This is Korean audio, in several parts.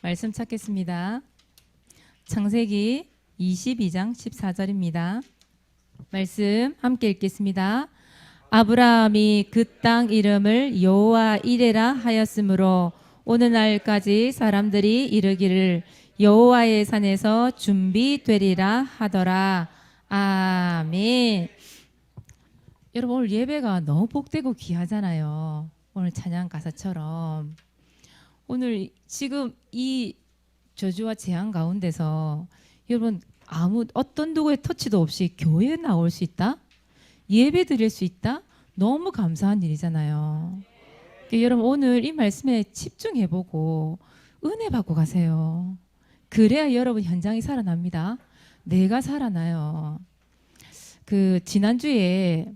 말씀 찾겠습니다. 창세기 22장 14절입니다. 말씀 함께 읽겠습니다. 아브라함이 그 땅 이름을 여호와 이레라 하였으므로 오늘날까지 사람들이 이르기를 여호와의 산에서 준비되리라 하더라. 아멘. 여러분, 오늘 예배가 너무 복되고 귀하잖아요. 오늘 찬양 가사처럼. 오늘 지금 이 저주와 재앙 가운데서 여러분 어떤 누구의 터치도 없이 교회에 나올 수 있다? 예배 드릴 수 있다? 너무 감사한 일이잖아요. 여러분 오늘 이 말씀에 집중해보고 은혜 받고 가세요. 그래야 여러분 현장이 살아납니다. 내가 살아나요. 지난주에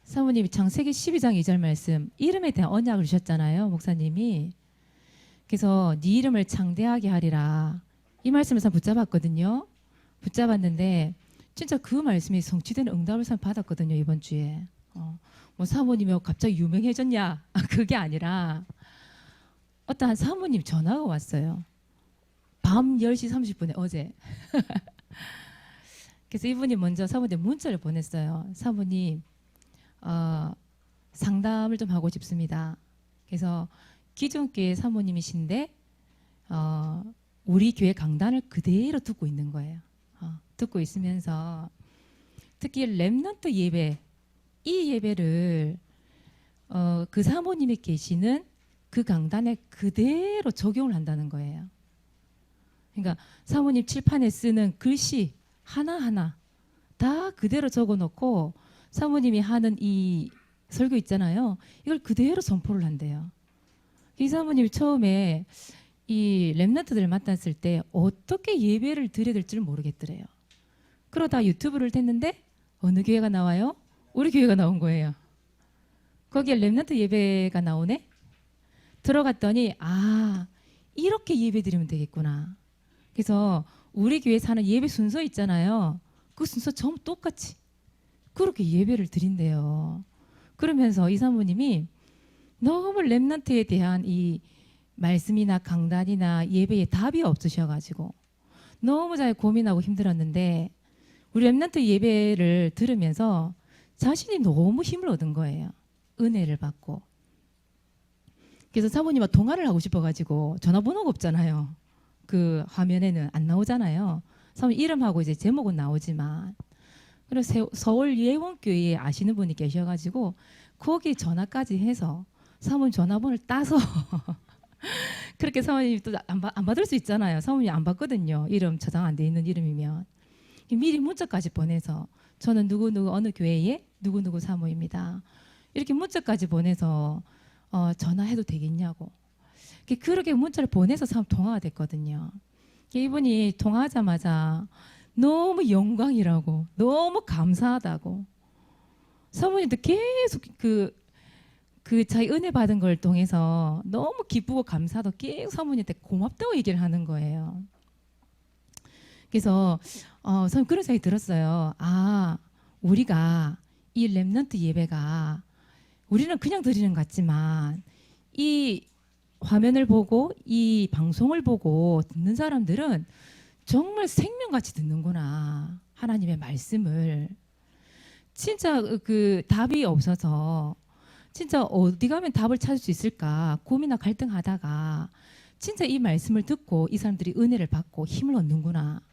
사모님이 창세기 12장 2절 말씀 이름에 대한 언약을 주셨잖아요. 목사님이. 그래서 네 이름을 창대하게 하리라. 이 말씀을 참 붙잡았거든요. 붙잡았는데 진짜 그 말씀이 성취되는 응답을 참 받았거든요. 이번 주에. 뭐 사모님이 갑자기 유명해졌냐? 그게 아니라 어떠한 사모님 전화가 왔어요. 밤 10시 30분에 어제. 그래서 이분이 먼저 사모님 문자를 보냈어요. 사모님 상담을 좀 하고 싶습니다. 그래서 기존 교회 사모님이신데 우리 교회 강단을 그대로 듣고 있는 거예요. 듣고 있으면서 특히 렘넌트 예배, 이 예배를 그 사모님이 계시는 그 강단에 그대로 적용을 한다는 거예요. 그러니까 사모님 칠판에 쓰는 글씨 하나하나 다 그대로 적어놓고 사모님이 하는 이 설교 있잖아요. 이걸 그대로 선포를 한대요. 이 사모님이 처음에 이 렘넌트들을 만났을 때 어떻게 예배를 드려야 될지를 모르겠더래요. 그러다 유튜브를 했는데 어느 교회가 나와요? 우리 교회가 나온 거예요. 거기에 렘넌트 예배가 나오네? 들어갔더니 이렇게 예배 드리면 되겠구나. 그래서 우리 교회 사는 예배 순서 있잖아요. 그 순서 전부 똑같이 그렇게 예배를 드린대요. 그러면서 이 사모님이 너무 렘넌트에 대한 이 말씀이나 강단이나 예배에 답이 없으셔가지고 너무 잘 고민하고 힘들었는데 우리 렘넌트 예배를 들으면서 자신이 너무 힘을 얻은 거예요. 은혜를 받고. 그래서 사모님과 통화를 하고 싶어가지고 전화번호가 없잖아요. 그 화면에는 안 나오잖아요. 사모님 이름하고 이제 제목은 나오지만. 그래서 서울 예원교회에 아시는 분이 계셔가지고 거기 전화까지 해서 사모님 전화번호를 따서 그렇게 사모님이 또 안 받을 수 있잖아요. 사모님이 안 받거든요. 이름 저장 안 돼 있는 이름이면. 미리 문자까지 보내서 저는 누구누구 어느 교회에 누구누구 사모입니다. 이렇게 문자까지 보내서 전화해도 되겠냐고. 그렇게 문자를 보내서 통화가 됐거든요. 이분이 통화하자마자 너무 영광이라고 너무 감사하다고 사모님도 계속 자기 은혜 받은 걸 통해서 너무 기쁘고 감사하다고 계속 사모님한테 고맙다고 얘기를 하는 거예요. 그래서 저는 그런 생각이 들었어요. 우리가 이 렘넌트 예배가 우리는 그냥 드리는 것 같지만 이 화면을 보고 이 방송을 보고 듣는 사람들은 정말 생명같이 듣는구나. 하나님의 말씀을. 진짜 답이 없어서 진짜 어디 가면 답을 찾을 수 있을까 고민과 갈등하다가 진짜 이 말씀을 듣고 이 사람들이 은혜를 받고 힘을 얻는구나.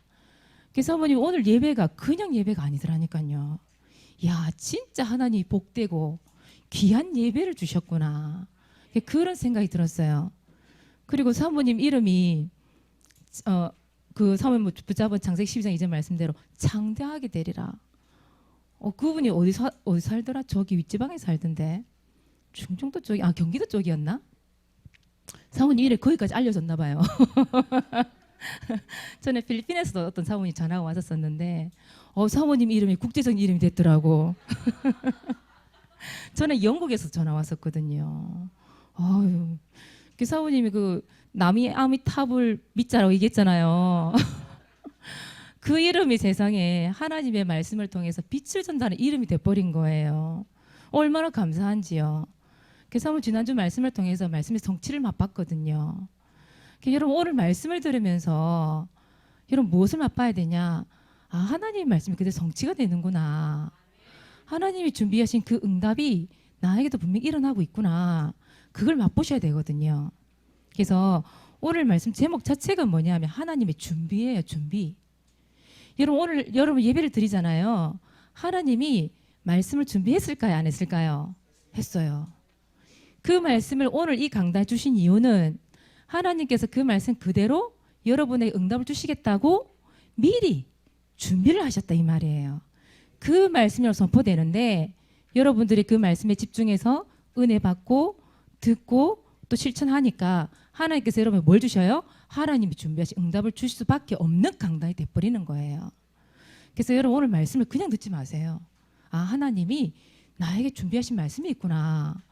그래서 어머님 오늘 예배가 그냥 예배가 아니더라니까요. 야 진짜 하나님이 복되고 귀한 예배를 주셨구나. 그런 생각이 들었어요. 그리고 사모님 이름이 그 사모님 붙잡은 창세기 12장 2절 말씀대로 창대하게 되리라. 그분이 어디 살더라? 저기 윗지방에 살던데. 충청도 쪽이 경기도 쪽이었나? 사모님 이래 거기까지 알려졌나 봐요. 전에 필리핀에서도 어떤 사모님 전화가 왔었었는데 사모님 이름이 국제적인 이름이 됐더라고. 저는 영국에서 전화 왔었거든요. 그 사모님이 나미 아미타불 밑자라고 얘기했잖아요. 그 이름이 세상에 하나님의 말씀을 통해서 빛을 전달하는 이름이 돼버린 거예요. 얼마나 감사한지요. 그래서 한번 지난주 말씀을 통해서 말씀의 성취를 맛봤거든요. 여러분 오늘 말씀을 들으면서 여러분 무엇을 맛봐야 되냐? 아, 하나님의 말씀이 그대로 성취가 되는구나. 하나님이 준비하신 그 응답이 나에게도 분명히 일어나고 있구나. 그걸 맛보셔야 되거든요. 그래서 오늘 말씀 제목 자체가 뭐냐면 하나님의 준비예요. 준비. 여러분 오늘 여러분 예배를 드리잖아요. 하나님이 말씀을 준비했을까요? 안 했을까요? 했어요. 그 말씀을 오늘 이 강단에 주신 이유는 하나님께서 그 말씀 그대로 여러분에게 응답을 주시겠다고 미리 준비를 하셨다 이 말이에요. 그 말씀으로 선포되는데 여러분들이 그 말씀에 집중해서 은혜 받고 듣고 또 실천하니까 하나님께서 여러분에 뭘 주셔요? 하나님이 준비하신 응답을 주실 수밖에 없는 강단이 돼버리는 거예요. 그래서 여러분 오늘 말씀을 그냥 듣지 마세요. 아, 하나님이 나에게 준비하신 말씀이 있구나.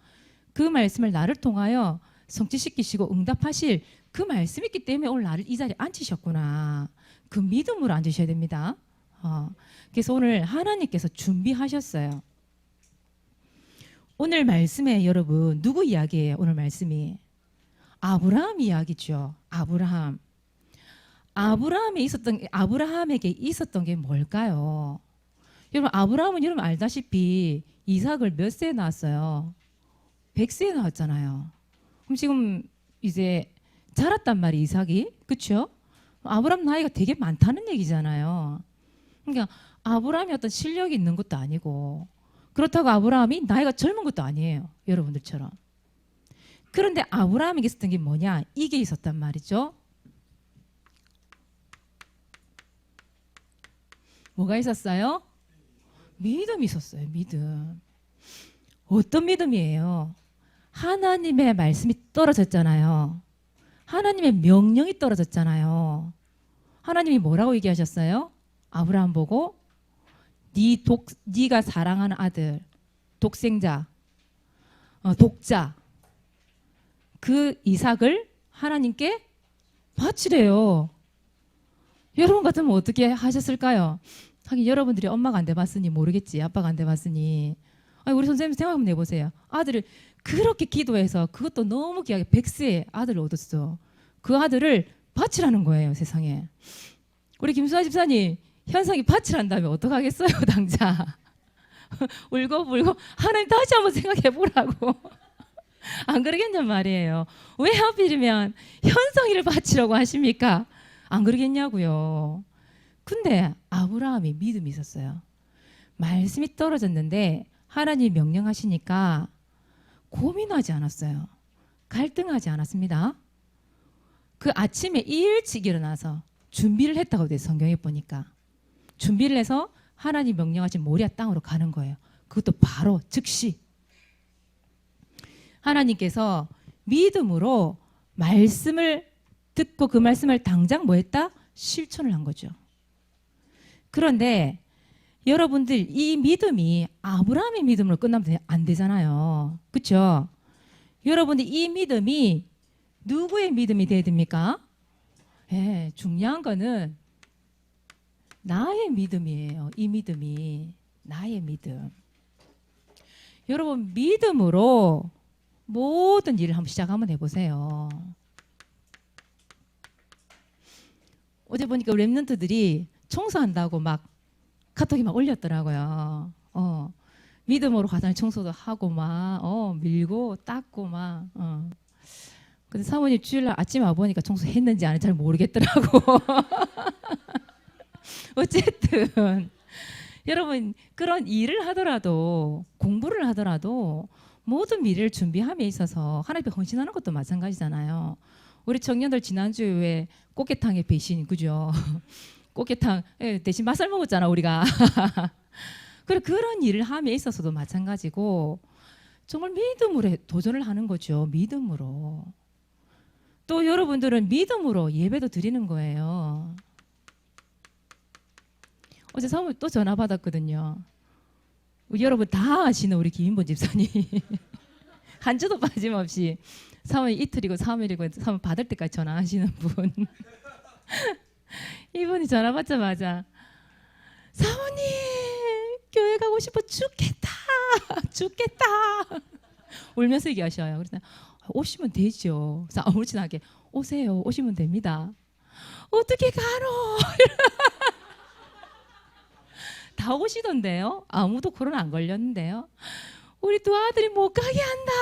그 말씀을 나를 통하여 성취시키시고 응답하실 그 말씀이 있기 때문에 오늘 나를 이 자리에 앉히셨구나. 그 믿음으로 앉으셔야 됩니다. 그래서 오늘 하나님께서 준비하셨어요. 오늘 말씀에 여러분 누구 이야기예요? 오늘 말씀이 아브라함 이야기죠. 아브라함에게 있었던 게 뭘까요? 여러분 아브라함은 여러분 알다시피 이삭을 몇 세에 낳았어요? 100세에 낳았잖아요. 그럼 지금 이제 자랐단 말이 이삭이, 그렇죠? 아브라함 나이가 되게 많다는 얘기잖아요. 그러니까 아브라함이 어떤 실력이 있는 것도 아니고 그렇다고 아브라함이 나이가 젊은 것도 아니에요. 여러분들처럼. 그런데 아브라함에게 있었던 게 뭐냐? 이게 있었단 말이죠. 뭐가 있었어요? 믿음이 있었어요. 믿음. 어떤 믿음이에요? 하나님의 말씀이 떨어졌잖아요. 하나님의 명령이 떨어졌잖아요. 하나님이 뭐라고 얘기하셨어요? 아브라함 보고 네가 사랑하는 아들, 독생자, 독자 그 이삭을 하나님께 바치래요. 여러분 같으면 어떻게 하셨을까요? 하긴 여러분들이 엄마가 안 돼봤으니 모르겠지. 아빠가 안 돼봤으니. 아니, 우리 선생님 생각 한번 해보세요. 아들을 그렇게 기도해서 그것도 너무 귀하게 100세에 아들을 얻었어. 그 아들을 바치라는 거예요. 세상에. 우리 김수아 집사님 현상이 바치란다면 어떡하겠어요. 당장. 울고불고 하나님 다시 한번 생각해 보라고. 안 그러겠냔 말이에요. 왜 하필이면 현성이를 바치라고 하십니까? 안 그러겠냐고요. 근데 아브라함이 믿음이 있었어요. 말씀이 떨어졌는데 하나님이 명령하시니까 고민하지 않았어요. 갈등하지 않았습니다. 그 아침에 일찍 일어나서 준비를 했다고 돼요. 성경에 보니까. 준비를 해서 하나님 명령하신 모리아 땅으로 가는 거예요. 그것도 바로 즉시. 하나님께서 믿음으로 말씀을 듣고 그 말씀을 당장 뭐 했다? 실천을 한 거죠. 그런데 여러분들 이 믿음이 아브라함의 믿음으로 끝나면 안 되잖아요. 그렇죠? 여러분들 이 믿음이 누구의 믿음이 돼야 됩니까? 네, 중요한 거는 나의 믿음이에요. 이 믿음이 나의 믿음. 여러분 믿음으로 모든 일을 한번 시작 한번 해보세요. 어제 보니까 랩런트들이 청소한다고 막 카톡이 막 올렸더라고요. 믿음으로 화장실 청소도 하고 막 밀고 닦고 막. 근데 사모님 주일날 아침에 와보니까 청소했는지 안 했는지 잘 모르겠더라고. 어쨌든 여러분 그런 일을 하더라도 공부를 하더라도 모든 미래를 준비함에 있어서 하나님께 헌신하는 것도 마찬가지잖아요. 우리 청년들 지난주에 꽃게탕의 배신, 그죠? 꽃게탕 대신 맛살 먹었잖아 우리가. 그리고 그런 일을 함에 있어서도 마찬가지고 정말 믿음으로 도전을 하는 거죠. 믿음으로. 또 여러분들은 믿음으로 예배도 드리는 거예요. 어제 사모님 또 전화 받았거든요. 여러분 다 아시는 우리 김인본 집사님. 한 주도 빠짐없이 사모님 이틀이고 3일이고 사모님 받을 때까지 전화하시는 분. 이분이 전화 받자마자 사모님 교회 가고 싶어 죽겠다. 울면서 얘기하셔요. 그래서 오시면 되죠. 그래서 아무렇지도 않게 오세요. 오시면 됩니다. 어떻게 가노? 다 오시던데요. 아무도 코로나 안 걸렸는데요. 우리 두 아들이 못 가게 한다.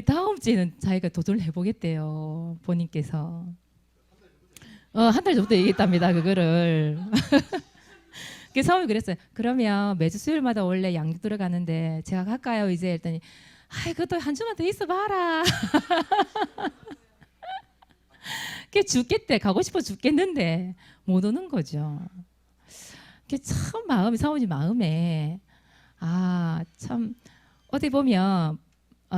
다음 주에는 자기가 도전을 해보겠대요. 본인께서. 한 달 전부터 얘기했답니다. 그거를. 사모님 그랬어요. 그러면 매주 수요일마다 원래 양육 들어가는데 제가 갈까요? 이제 했더니 아이 그것도 한 주만 더 있어봐라. 그게 죽겠대. 가고 싶어 죽겠는데 못 오는 거죠. 그게 참 마음이 사모님 마음에 참 어디 보면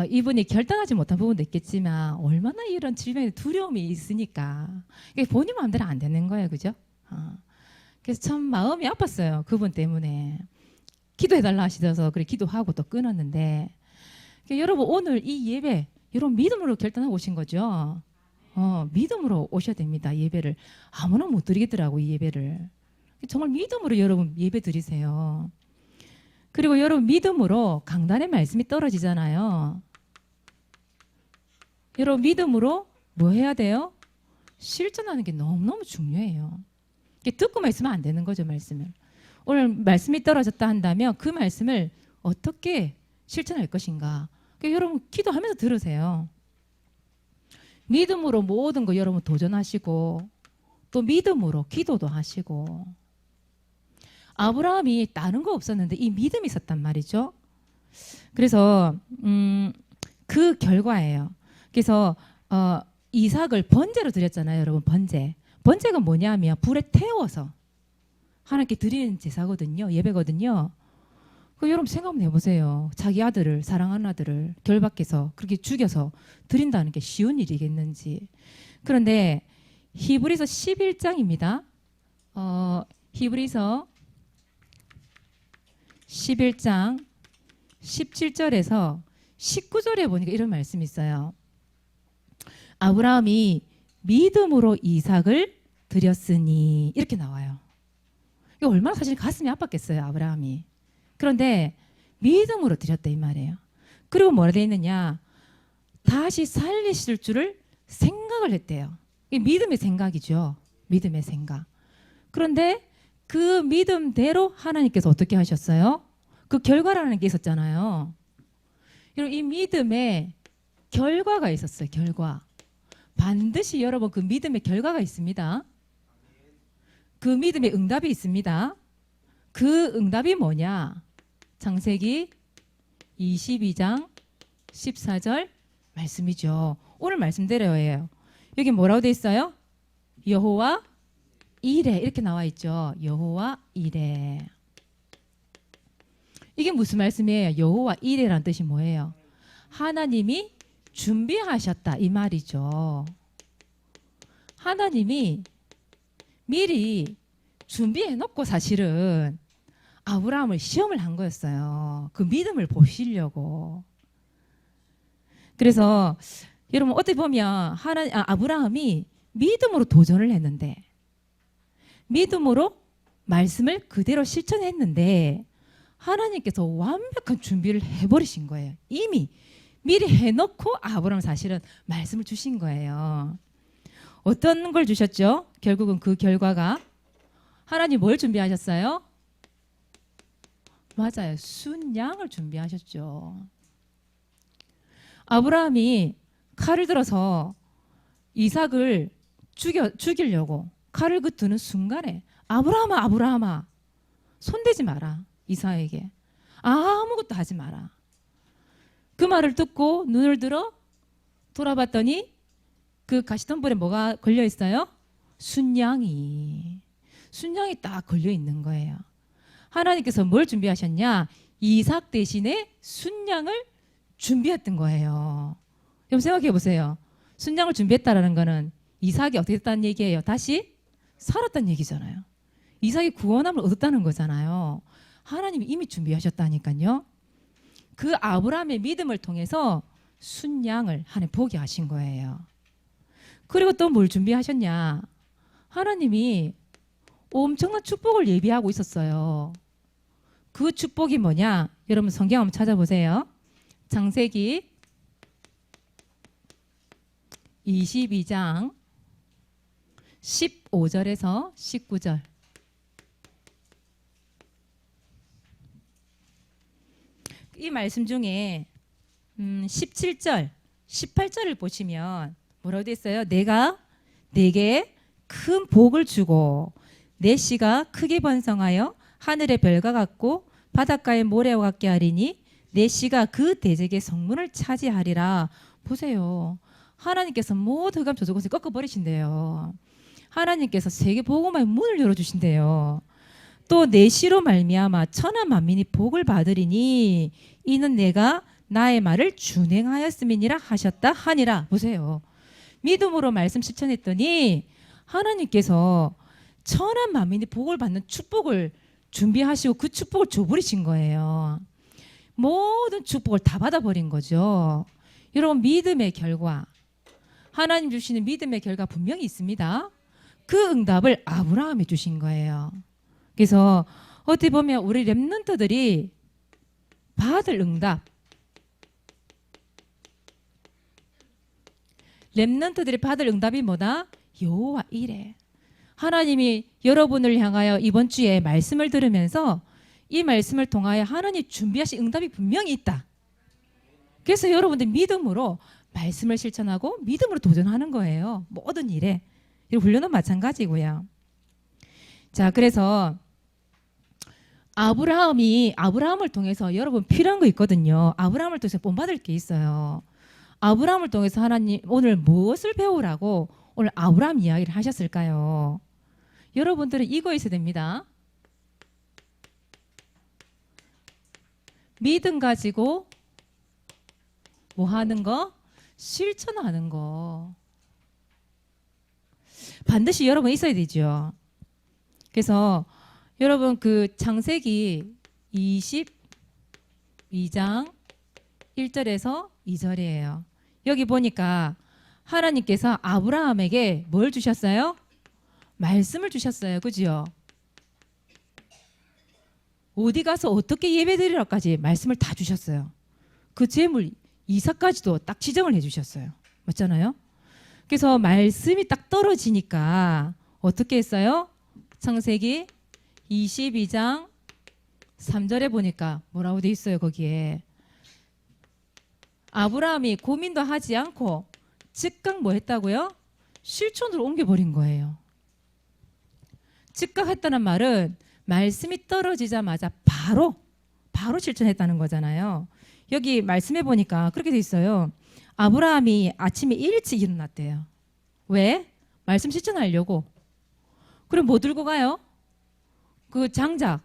이분이 결단하지 못한 부분도 있겠지만 얼마나 이런 질병에 두려움이 있으니까 이게 본인 마음대로 안 되는 거예요. 그죠? 그래서 참 마음이 아팠어요. 그분 때문에. 기도해달라 하시셔서 그래 기도하고 또 끊었는데 여러분 오늘 이 예배 여러분 믿음으로 결단하고 오신 거죠. 믿음으로 오셔야 됩니다. 예배를. 아무나 못 드리겠더라고 이 예배를. 정말 믿음으로 여러분 예배 드리세요. 그리고 여러분 믿음으로 강단의 말씀이 떨어지잖아요. 여러분 믿음으로 뭐 해야 돼요? 실천하는 게 너무너무 중요해요. 듣고만 있으면 안 되는 거죠. 말씀을. 오늘 말씀이 떨어졌다 한다면 그 말씀을 어떻게 실천할 것인가. 여러분 기도하면서 들으세요. 믿음으로 모든 거 여러분 도전하시고 또 믿음으로 기도도 하시고 아브라함이 다른 거 없었는데 이 믿음이 있었단 말이죠. 그래서 그 결과예요. 그래서 이삭을 번제로 드렸잖아요. 여러분 번제가 뭐냐면 불에 태워서 하나님께 드리는 제사거든요. 예배거든요. 여러분 생각 한번 해보세요. 자기 아들을 사랑하는 아들을 결박해서 그렇게 죽여서 드린다는 게 쉬운 일이겠는지. 그런데 히브리서 11장입니다. 히브리서 11장 17절에서 19절에 보니까 이런 말씀이 있어요. 아브라함이 믿음으로 이삭을 드렸으니 이렇게 나와요. 이거 얼마나 사실 가슴이 아팠겠어요. 아브라함이. 그런데 믿음으로 드렸다 이 말이에요. 그리고 뭐라 되어 있느냐. 다시 살리실 줄을 생각을 했대요. 이게 믿음의 생각이죠. 믿음의 생각. 그런데 그 믿음대로 하나님께서 어떻게 하셨어요? 그 결과라는 게 있었잖아요. 이 믿음에 결과가 있었어요. 결과. 반드시 여러분 그 믿음의 결과가 있습니다. 그 믿음의 응답이 있습니다. 그 응답이 뭐냐? 창세기 22장 14절 말씀이죠. 오늘 말씀대로예요. 여기 뭐라고 돼 있어요? 여호와 이레 이렇게 나와 있죠. 여호와 이레. 이게 무슨 말씀이에요? 여호와 이레라는 뜻이 뭐예요? 하나님이 준비하셨다 이 말이죠. 하나님이 미리 준비해놓고 사실은 아브라함을 시험을 한 거였어요. 그 믿음을 보시려고. 그래서 여러분 어떻게 보면 아브라함이 믿음으로 도전을 했는데 믿음으로 말씀을 그대로 실천했는데 하나님께서 완벽한 준비를 해버리신 거예요. 이미 미리 해놓고 아브라함 사실은 말씀을 주신 거예요. 어떤 걸 주셨죠? 결국은 그 결과가 하나님 뭘 준비하셨어요? 맞아요. 순양을 준비하셨죠. 아브라함이 칼을 들어서 이삭을 죽이려고 칼을 그 드는 순간에 아브라함아 손대지 마라. 이삭에게 아무것도 하지 마라. 그 말을 듣고 눈을 들어 돌아봤더니 그 가시덤불에 뭐가 걸려 있어요? 순양이 딱 걸려 있는 거예요. 하나님께서 뭘 준비하셨냐? 이삭 대신에 순양을 준비했던 거예요. 여러분 생각해 보세요. 순양을 준비했다라는 거는 이삭이 어떻게 됐다는 얘기예요? 다시 살았다는 얘기잖아요. 이삭이 구원함을 얻었다는 거잖아요. 하나님이 이미 준비하셨다니까요. 그 아브라함의 믿음을 통해서 순양을 하나님 보게 하신 거예요. 그리고 또 뭘 준비하셨냐? 하나님이 엄청난 축복을 예비하고 있었어요. 그 축복이 뭐냐? 여러분 성경 한번 찾아보세요. 창세기 22장 15절에서 19절. 이 말씀 중에 17절, 18절을 보시면 뭐라고 되어 있어요? 내가 네게 큰 복을 주고 내 씨가 크게 번성하여 하늘의 별과 같고 바닷가의 모래와 같게 하리니 내 씨가 그 대적의 성문을 차지하리라. 보세요. 하나님께서 모든 흑암 저주것을 꺾어버리신대요. 하나님께서 세계 복음화의 문을 열어주신대요. 또 내 씨로 말미암아 천하 만민이 복을 받으리니 이는 내가 나의 말을 준행하였음이니라 하셨다 하니라. 보세요. 믿음으로 말씀 실천했더니 하나님께서 천하 만민이 복을 받는 축복을 준비하시고 그 축복을 줘버리신 거예요. 모든 축복을 다 받아버린 거죠. 여러분 믿음의 결과, 하나님 주시는 믿음의 결과 분명히 있습니다. 그 응답을 아브라함이 주신 거예요. 그래서 어떻게 보면 우리 렘넌트들이 받을 응답, 렘넌트들이 받을 응답이 뭐다? 여호와 이레. 하나님이 여러분을 향하여 이번 주에 말씀을 들으면서 이 말씀을 통하여 하나님 준비하신 응답이 분명히 있다. 그래서 여러분들 믿음으로 말씀을 실천하고 믿음으로 도전하는 거예요. 모든 일에. 이 훈련은 마찬가지고요. 자, 그래서 아브라함을 통해서 여러분 필요한 거 있거든요. 아브라함을 통해서 본받을 게 있어요. 아브라함을 통해서 하나님 오늘 무엇을 배우라고 오늘 아브라함 이야기를 하셨을까요? 여러분들은 이거 있어야 됩니다. 믿음 가지고 뭐 하는 거? 실천하는 거. 반드시 여러분 있어야 되죠. 그래서 여러분 그 창세기 22장 1절에서 2절이에요. 여기 보니까 하나님께서 아브라함에게 뭘 주셨어요? 말씀을 주셨어요. 그죠? 어디 가서 어떻게 예배드리라까지 말씀을 다 주셨어요. 그 제물 이삭까지도 딱 지정을 해주셨어요. 맞잖아요? 그래서 말씀이 딱 떨어지니까 어떻게 했어요? 창세기 22장 3절에 보니까 뭐라고 돼 있어요? 거기에 아브라함이 고민도 하지 않고 즉각 뭐 했다고요? 실천으로 옮겨버린 거예요. 즉각 했다는 말은 말씀이 떨어지자마자 바로 실천했다는 거잖아요. 여기 말씀해 보니까 그렇게 돼 있어요. 아브라함이 아침에 일찍 일어났대요. 왜? 말씀 실천하려고. 그럼 뭐 들고 가요? 그 장작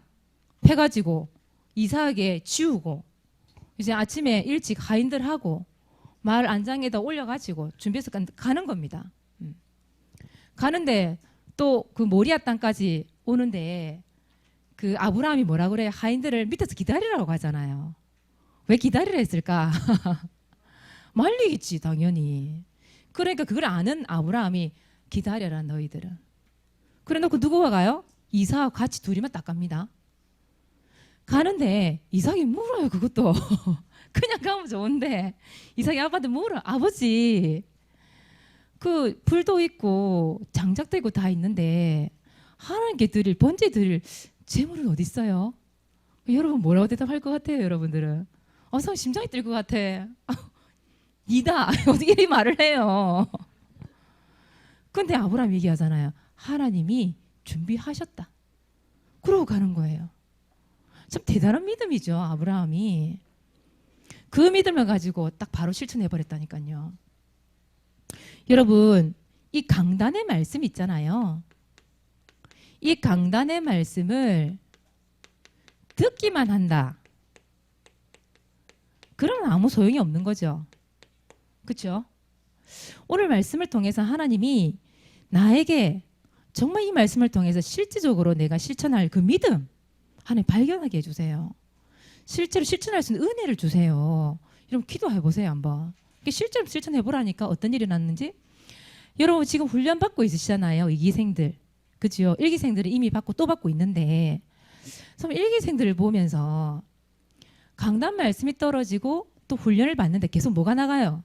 해가지고 이삭에게 지우고 이제 아침에 일찍 하인들 하고 마을 안장에다 올려가지고 준비해서 가는 겁니다. 가는데 또 그 모리아 땅까지 오는데 그 아브라함이 뭐라 그래요? 하인들을 밑에서 기다리라고 하잖아요. 왜 기다리라 했을까? 말리겠지 당연히. 그러니까 그걸 아는 아브라함이 기다려라 너희들은. 그래 놓고 누구와 가요? 이삭하고 같이 둘이만 딱 갑니다. 가는데 이삭이 물어요. 그것도 그냥 가면 좋은데 이삭이 아빠한테 물어. 아버지 그 불도 있고 장작도 있고 다 있는데 하나님께 드릴 번제 드릴 재물은 어디 있어요? 여러분 뭐라고 대답할 것 같아요? 여러분들은 성 심장이 뛸 것 같아. 이다 어떻게 이 말을 해요? 근데 아브라함 얘기하잖아요. 하나님이 준비하셨다. 그러고 가는 거예요. 참 대단한 믿음이죠. 아브라함이. 그 믿음을 가지고 딱 바로 실천해 버렸다니까요. 여러분 이 강단의 말씀 있잖아요. 이 강단의 말씀을 듣기만 한다. 그러면 아무 소용이 없는 거죠. 그렇죠? 오늘 말씀을 통해서 하나님이 나에게 정말 이 말씀을 통해서 실질적으로 내가 실천할 그 믿음 하나님 발견하게 해주세요. 실제로 실천할 수 있는 은혜를 주세요. 여러분 기도해 보세요 한번. 실제로 실천해 보라니까 어떤 일이 났는지. 여러분 지금 훈련 받고 있으시잖아요. 2기생들. 그죠? 1기생들은 이미 받고 또 받고 있는데 정말 1기생들을 보면서 강단 말씀이 떨어지고 또 훈련을 받는데 계속 뭐가 나가요?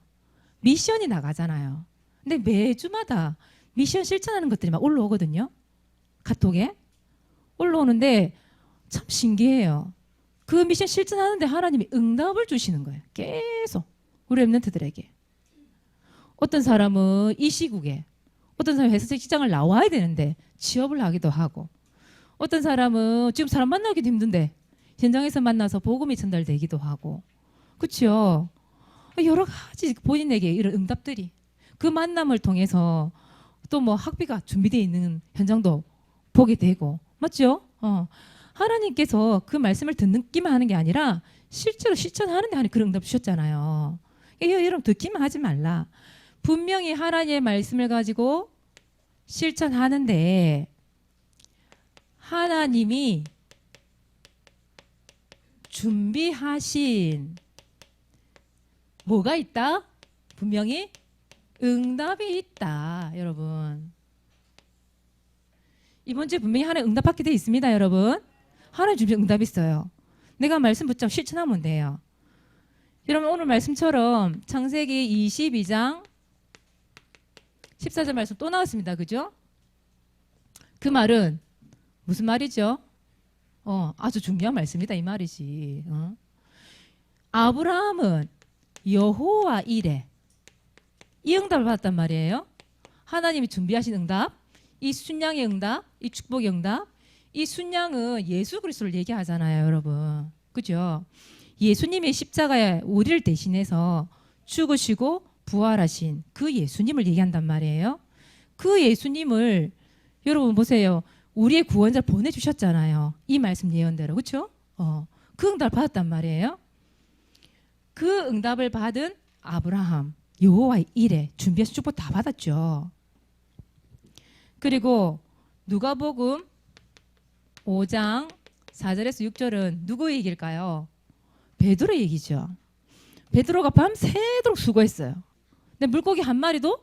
미션이 나가잖아요. 근데 매주마다 미션 실천하는 것들이 막 올라오거든요. 카톡에 올라오는데 참 신기해요. 그 미션 실천하는데 하나님이 응답을 주시는 거예요. 계속 우리 랩런트들에게. 어떤 사람은 이 시국에, 어떤 사람은 회사 직장을 나와야 되는데 취업을 하기도 하고, 어떤 사람은 지금 사람 만나기도 힘든데 현장에서 만나서 복음이 전달되기도 하고, 그렇죠? 여러 가지 본인에게 이런 응답들이 그 만남을 통해서 또 뭐 학비가 준비되어 있는 현장도 보게 되고, 맞죠? 하나님께서 그 말씀을 듣기만 하는 게 아니라 실제로 실천하는 데 하는 그런 응답 주셨잖아요. 여러분 듣기만 하지 말라. 분명히 하나님의 말씀을 가지고 실천하는데 하나님이 준비하신 뭐가 있다? 분명히 응답이 있다. 여러분, 이번 주에 분명히 하나님 응답받게 돼 있습니다. 여러분, 하나님 준비 응답이 있어요. 내가 말씀 붙잡고 실천하면 돼요. 여러분, 오늘 말씀처럼 창세기 22장 14절 말씀 또 나왔습니다. 그죠? 그 말은 무슨 말이죠? 아주 중요한 말씀이다 이 말이지. 아브라함은 여호와 이레, 이 응답을 받았단 말이에요. 하나님이 준비하신 응답, 이 순양의 응답, 이 축복의 응답. 이 순양은 예수 그리스도를 얘기하잖아요, 여러분. 그죠? 예수님의 십자가에 우리를 대신해서 죽으시고 부활하신 그 예수님을 얘기한단 말이에요. 그 예수님을 여러분 보세요. 우리의 구원자를 보내주셨잖아요. 이 말씀 예언대로. 그렇죠? 그 응답을 받았단 말이에요. 그 응답을 받은 아브라함, 여호와의 일에 준비해서 축복 다 받았죠. 그리고 누가복음 5장 4절에서 6절은 누구 얘기일까요? 베드로 얘기죠. 베드로가 밤새도록 수고했어요. 근데 물고기 한 마리도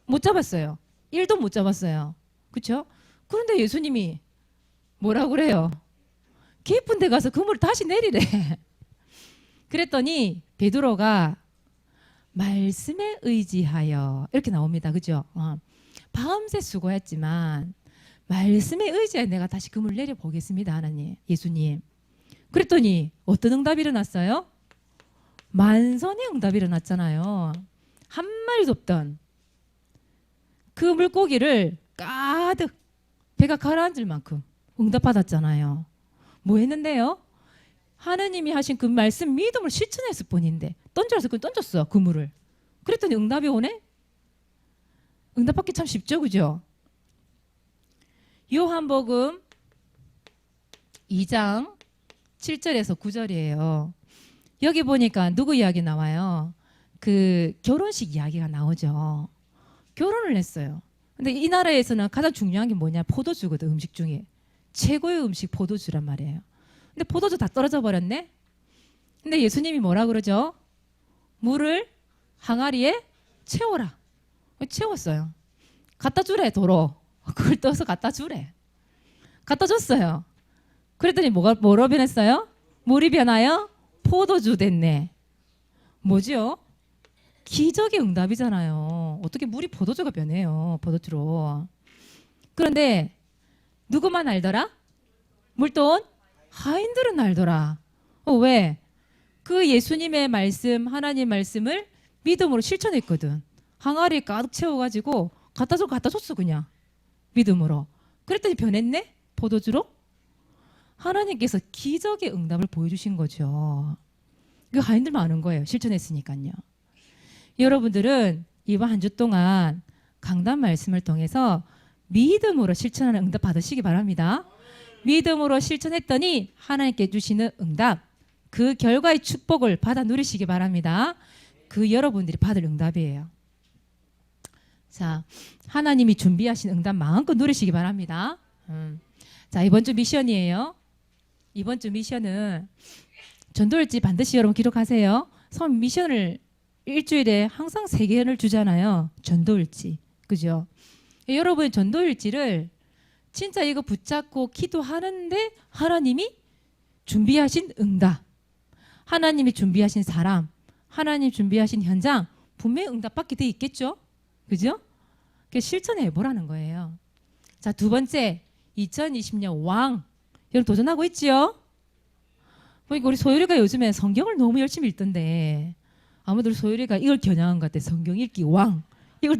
못 잡았어요. 1도 못 잡았어요. 그렇죠? 그런데 예수님이 뭐라고 그래요? 깊은 데 가서 그물을 다시 내리래. 그랬더니 베드로가 말씀에 의지하여, 이렇게 나옵니다. 그죠? 밤새 수고했지만 말씀에 의지하여 내가 다시 그물을 내려보겠습니다. 하나님, 예수님. 그랬더니 어떤 응답이 일어났어요? 만선의 응답이 일어났잖아요. 한 마리도 없던 그 물고기를 가득 배가 가라앉을 만큼 응답받았잖아요. 뭐 했는데요? 하나님이 하신 그 말씀 믿음을 실천했을 뿐인데 던져서 그 던졌어, 그물을. 그랬더니 응답이 오네? 응답받기 참 쉽죠, 그죠? 요한복음 2장 7절에서 9절이에요. 여기 보니까 누구 이야기 나와요? 그 결혼식 이야기가 나오죠. 결혼을 했어요. 근데 이 나라에서는 가장 중요한 게 뭐냐? 포도주거든. 음식 중에 최고의 음식 포도주란 말이에요. 근데 포도주 다 떨어져 버렸네. 근데 예수님이 뭐라 그러죠? 물을 항아리에 채워라. 채웠어요. 갖다 주래, 도로. 그걸 떠서 갖다 주래. 갖다 줬어요. 그랬더니 뭐로 변했어요? 물이 변하여 포도주 됐네. 뭐죠? 기적의 응답이잖아요. 어떻게 물이 포도주가 변해요? 포도주로. 그런데 누구만 알더라? 물돈 하인들은 알더라. 왜? 그 예수님의 말씀, 하나님 말씀을 믿음으로 실천했거든. 항아리에 가득 채워가지고 갖다 줬어 그냥. 믿음으로. 그랬더니 변했네? 포도주로? 하나님께서 기적의 응답을 보여주신 거죠. 이거 하인들만 아는 거예요. 실천했으니까요. 여러분들은 이번 한 주 동안 강단 말씀을 통해서 믿음으로 실천하는 응답 받으시기 바랍니다. 믿음으로 실천했더니 하나님께 주시는 응답, 그 결과의 축복을 받아 누리시기 바랍니다. 그 여러분들이 받을 응답이에요. 자, 하나님이 준비하신 응답 마음껏 누리시기 바랍니다. 자, 이번 주 미션이에요. 이번 주 미션은 전도일지 반드시 여러분 기록하세요. 선 미션을 일주일에 항상 3개를 주잖아요. 전도일지. 그죠? 여러분의 전도일지를 진짜 이거 붙잡고 기도하는데 하나님이 준비하신 응답, 하나님이 준비하신 사람, 하나님 준비하신 현장 분명히 응답받게 돼 있겠죠? 그죠? 그 실천해 보라는 거예요. 자, 두 번째, 2020년 왕. 여러분 도전하고 있지요? 보니까 우리 소율이가 요즘에 성경을 너무 열심히 읽던데 아무도 우리 소율이가 이걸 겨냥한 것 같아. 성경 읽기 왕. 이걸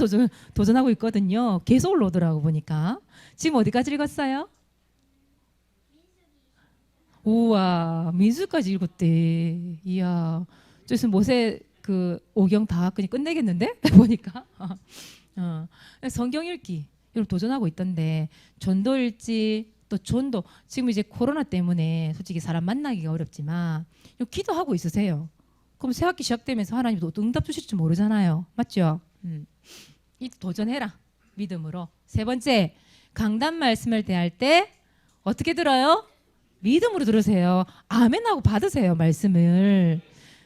도전하고 있거든요. 계속 올라오더라고 보니까. 지금 어디까지 읽었어요? 우와, 민수까지 읽었대. 이야, 저기서 모세 그 오경 다 그냥 끝내겠는데? 보니까. 성경 읽기 여러분 도전하고 있던데 전도 읽지 또 전도 지금 이제 코로나 때문에 솔직히 사람 만나기가 어렵지만 기도하고 있으세요. 그럼 새 학기 시작되면서 하나님도 또 응답 주실지 모르잖아요. 맞죠? 이 도전해라 믿음으로. 세 번째, 강단 말씀을 대할 때 어떻게 들어요? 믿음으로 들으세요. 아멘하고 받으세요.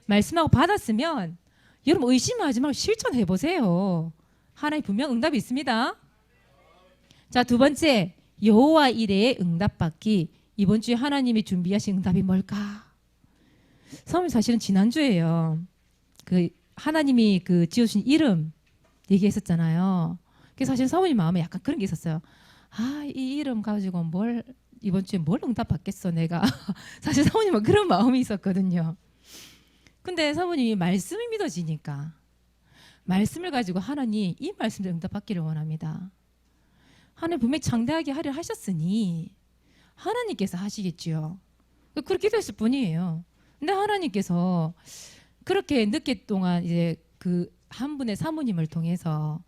말씀하고 받았으면 여러분 의심하지 말고 실천해 보세요. 하나님 분명 응답이 있습니다. 자, 두 번째, 여호와 이레의 응답받기. 이번 주에 하나님이 준비하신 응답이 뭘까? 사모님 사실은 지난주에요. 그 하나님이 그 지어주신 이름 얘기했었잖아요. 그래서 사실 사모님 마음에 약간 그런 게 있었어요. 아, 이 이름 가지고 이번 주에 뭘 응답받겠어 내가. 사실 사모님은 그런 마음이 있었거든요. 근데 사모님이 말씀이 믿어지니까 말씀을 가지고 하나님 이 말씀을 응답받기를 원합니다. 하나님 분명히 장대하게 하려 하셨으니 하나님께서 하시겠지요. 그렇게 기도했을 뿐이에요. 근데 하나님께서 그렇게 늦게 동안 이제 그 한 분의 사모님을 통해서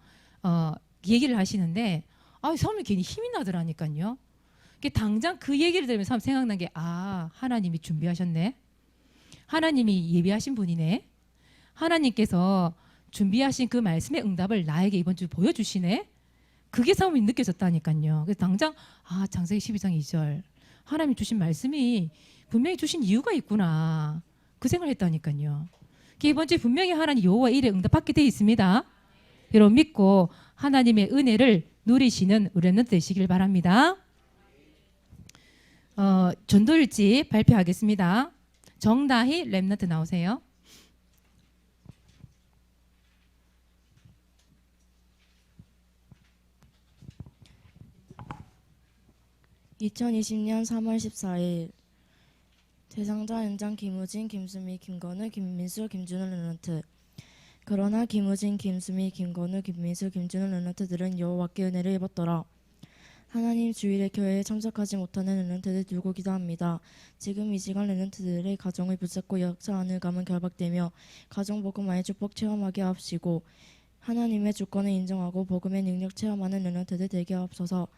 얘기를 하시는데 사모님 괜히 힘이 나더라니까요. 당장 그 얘기를 들으면서 생각난 게 하나님이 준비하셨네. 하나님이 예비하신 분이네. 하나님께서 준비하신 그 말씀의 응답을 나에게 이번 주 보여주시네. 그게 사모님이 느껴졌다니까요. 그래서 당장 창세기 12장 2절 하나님이 주신 말씀이 분명히 주신 이유가 있구나. 그 생각을 했다니까요. 이번 주에 분명히 하나님 여호와 일에 응답받게 되어 있습니다. 여러분 믿고 하나님의 은혜를 누리시는 우리 랩런트 되시길 바랍니다. 전도일지 발표하겠습니다. 정다희 랩런트 나오세요. (2020년 3월 14일) 대상자 연장 김우진, 김수미, 김건우, 김민수, 김준우 랩런트. 그러나 김우진, 김수미, 김건우, 김민수, 김준우 랩런트들은 여호와께 은혜를 입었더라. 하나님 주일에 교회에 참석하지 못하는 랩런트들 두고 기도합니다. 지금 이 시간 랩런트들의 가정을 붙잡고 역사 안을 감은 결박되며 가정 복음화의 축복 체험하게 하옵시고 하나님의 주권을 인정하고 복음의 능력 체험하는 랩런트들 되게 하옵소서.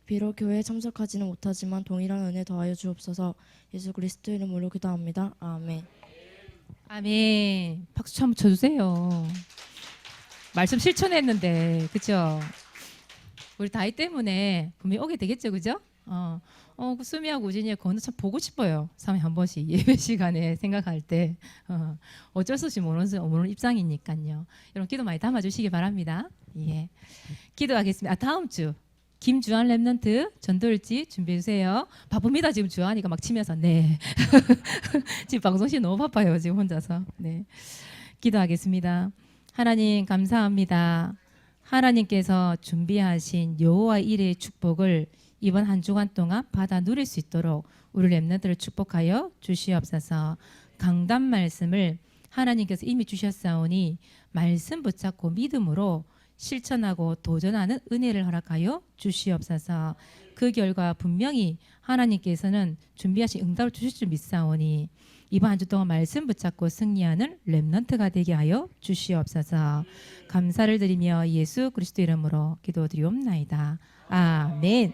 비록 교회에 참석하지는 못하지만 동일한 은혜 더하여 주옵소서. 예수 그리스도 이름으로 기도합니다. 아멘. 아멘. 박수 한번 쳐주세요. 말씀 실천했는데 그죠? 우리 다이 때문에 분명히 오게 되겠죠, 그죠? 그 수미하고 우진이 건우 참 보고 싶어요. 3회 한 번씩 예배 시간에 생각할 때 어쩔 수 없이 오는 입장이니까요. 여러분 기도 많이 담아주시기 바랍니다. 예, 기도하겠습니다. 다음 주 김주한 랩런트 전도일지 준비해 주세요. 바쁩니다. 지금 주한이가 막 치면서 네. 지금 방송실 너무 바빠요. 지금 혼자서. 네. 기도하겠습니다. 하나님 감사합니다. 하나님께서 준비하신 여호와 일의 축복을 이번 한 주간 동안 받아 누릴 수 있도록 우리 랩런트를 축복하여 주시옵소서. 강단 말씀을 하나님께서 이미 주셨사오니 말씀 붙잡고 믿음으로 실천하고 도전하는 은혜를 허락하여 주시옵소서. 그 결과 분명히 하나님께서는 준비하신 응답을 주실 줄 믿사오니 이번 한 주 동안 말씀 붙잡고 승리하는 랩런트가 되게 하여 주시옵소서. 감사를 드리며 예수 그리스도 이름으로 기도드리옵나이다. 아멘.